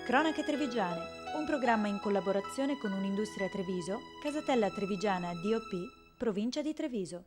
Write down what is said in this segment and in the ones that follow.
Cronache Trevigiane, un programma in collaborazione con Un'Industria Treviso, Casatella Trevigiana DOP, provincia di Treviso.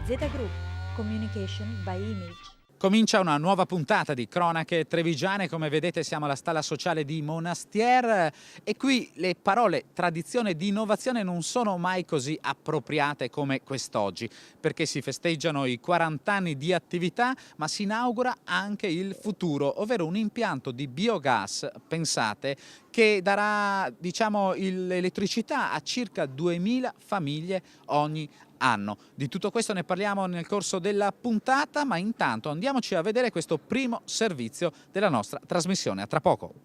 Z Group, Communication by Image. Comincia una nuova puntata di Cronache Trevigiane. Come vedete siamo alla Stalla Sociale di Monastier e qui le parole tradizione ed innovazione non sono mai così appropriate come quest'oggi, perché si festeggiano i 40 anni di attività, ma si inaugura anche il futuro, ovvero un impianto di biogas, pensate, che darà l'elettricità a circa 2000 famiglie ogni anno. Di tutto questo ne parliamo nel corso della puntata, ma intanto andiamoci a vedere questo primo servizio della nostra trasmissione. A tra poco.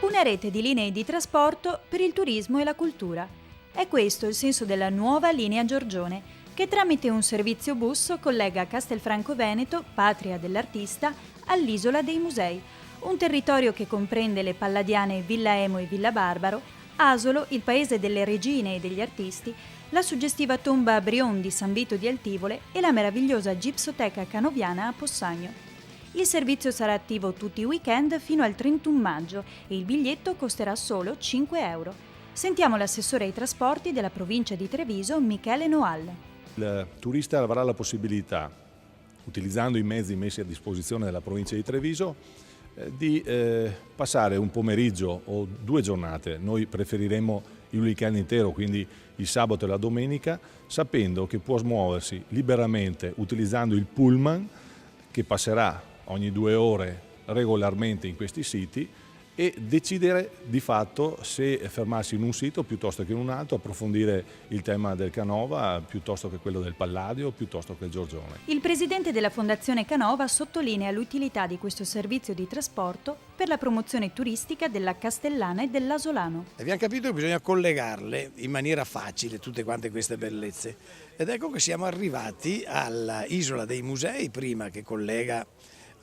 Una rete di linee di trasporto per il turismo e la cultura. È questo il senso della nuova linea Giorgione, che tramite un servizio bus collega Castelfranco Veneto, patria dell'artista, all'Isola dei Musei, un territorio che comprende le palladiane Villa Emo e Villa Barbaro, Asolo, il paese delle regine e degli artisti, la suggestiva tomba a Brion di San Vito di Altivole e la meravigliosa gipsoteca canoviana a Possagno. Il servizio sarà attivo tutti i weekend fino al 31 maggio e il biglietto costerà solo 5 euro. Sentiamo l'assessore ai trasporti della provincia di Treviso, Michele Noal. Il turista avrà la possibilità, utilizzando i mezzi messi a disposizione della provincia di Treviso, di passare un pomeriggio o 2 giornate, noi preferiremo il weekend intero, quindi il sabato e la domenica, sapendo che può muoversi liberamente utilizzando il pullman che passerà ogni 2 ore regolarmente in questi siti e decidere di fatto se fermarsi in un sito piuttosto che in un altro, approfondire il tema del Canova piuttosto che quello del Palladio, piuttosto che il Giorgione. Il presidente della Fondazione Canova sottolinea l'utilità di questo servizio di trasporto per la promozione turistica della Castellana e dell'Asolano. Abbiamo capito che bisogna collegarle in maniera facile tutte quante queste bellezze ed ecco che siamo arrivati all'Isola dei Musei, prima che collega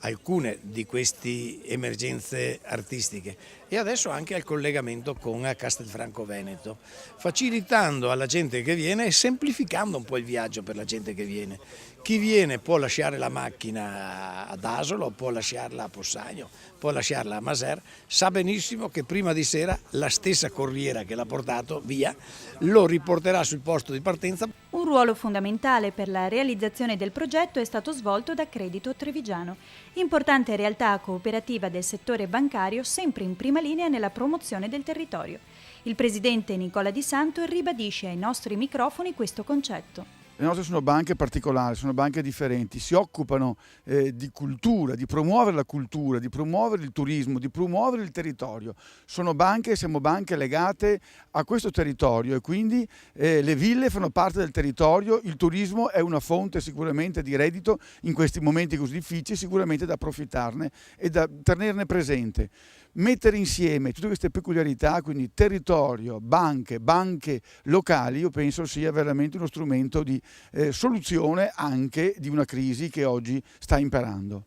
alcune di queste emergenze artistiche e adesso anche al collegamento con Castelfranco Veneto, facilitando alla gente che viene e semplificando un po' il viaggio per la gente che viene. Chi viene può lasciare la macchina ad Asolo, può lasciarla a Possagno, può lasciarla a Maser, sa benissimo che prima di sera la stessa corriera che l'ha portato via lo riporterà sul posto di partenza. Un ruolo fondamentale per la realizzazione del progetto è stato svolto da Credito Trevigiano, importante realtà cooperativa del settore bancario sempre in prima linea nella promozione del territorio. Il presidente Nicola Di Santo ribadisce ai nostri microfoni questo concetto. Le nostre sono banche particolari, sono banche differenti, si occupano di cultura, di promuovere la cultura, di promuovere il turismo, di promuovere il territorio. Siamo banche legate a questo territorio e quindi le ville fanno parte del territorio, il turismo è una fonte sicuramente di reddito in questi momenti così difficili, sicuramente da approfittarne e da tenerne presente. Mettere insieme tutte queste peculiarità, quindi territorio, banche locali, io penso sia veramente uno strumento di soluzione anche di una crisi che oggi sta imperando.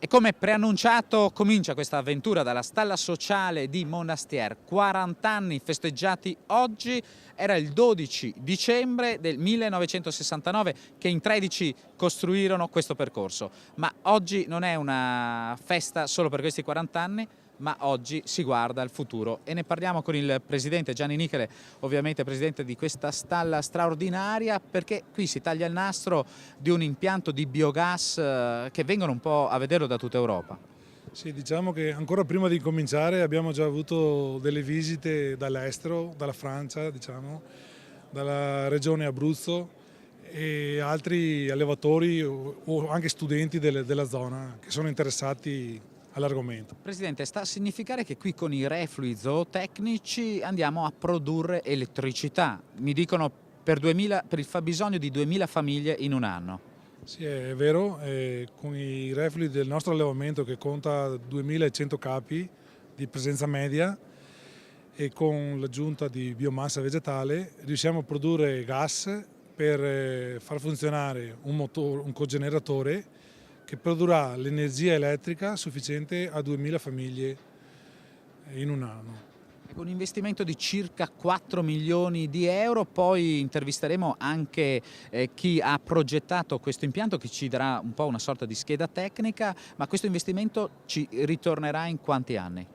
E come preannunciato comincia questa avventura dalla Stalla Sociale di Monastier. 40 anni festeggiati oggi, era il 12 dicembre del 1969 che in 13 costruirono questo percorso. Ma oggi non è una festa solo per questi 40 anni, ma oggi si guarda al futuro e ne parliamo con il presidente Gianni Nichele, ovviamente presidente di questa stalla straordinaria, perché qui si taglia il nastro di un impianto di biogas che vengono un po' a vederlo da tutta Europa. Sì, diciamo che ancora prima di cominciare abbiamo già avuto delle visite dall'estero, dalla Francia, dalla regione Abruzzo e altri allevatori o anche studenti della zona che sono interessati all'argomento. Presidente, sta a significare che qui con i reflui zootecnici andiamo a produrre elettricità, mi dicono per il fabbisogno di 2000 famiglie in un anno. Sì, è vero, con i reflui del nostro allevamento che conta 2100 capi di presenza media e con l'aggiunta di biomassa vegetale riusciamo a produrre gas per far funzionare un cogeneratore che produrrà l'energia elettrica sufficiente a 2000 famiglie in un anno. Un investimento di circa 4 milioni di euro, poi intervisteremo anche chi ha progettato questo impianto, che ci darà un po' una sorta di scheda tecnica, ma questo investimento ci ritornerà in quanti anni?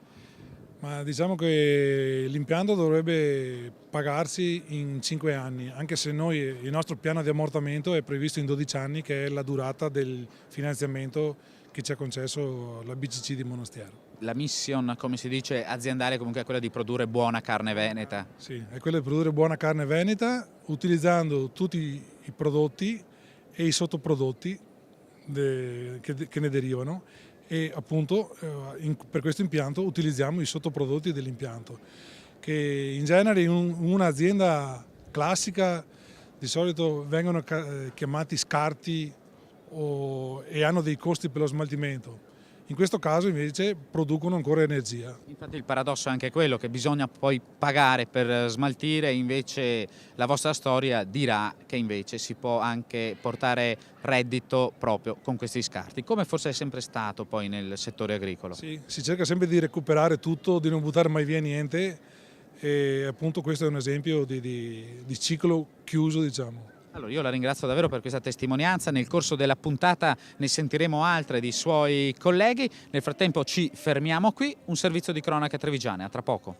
Ma diciamo che l'impianto dovrebbe pagarsi in 5 anni, anche se il nostro piano di ammortamento è previsto in 12 anni, che è la durata del finanziamento che ci ha concesso la BCC di Monastiero. La mission, come si dice, aziendale comunque è quella di produrre buona carne veneta. Sì, è quella di produrre buona carne veneta utilizzando tutti i prodotti e i sottoprodotti che ne derivano, e appunto per questo impianto utilizziamo i sottoprodotti dell'impianto, che in genere in un'azienda classica di solito vengono chiamati scarti e hanno dei costi per lo smaltimento. In questo caso invece producono ancora energia. Infatti il paradosso è anche quello che bisogna poi pagare per smaltire, invece la vostra storia dirà che invece si può anche portare reddito proprio con questi scarti, come forse è sempre stato poi nel settore agricolo. Sì, si cerca sempre di recuperare tutto, di non buttare mai via niente, e appunto questo è un esempio di ciclo chiuso, diciamo. Allora, io la ringrazio davvero per questa testimonianza. Nel corso della puntata ne sentiremo altre di suoi colleghi. Nel frattempo ci fermiamo qui. Un servizio di cronache trevigiane. A tra poco.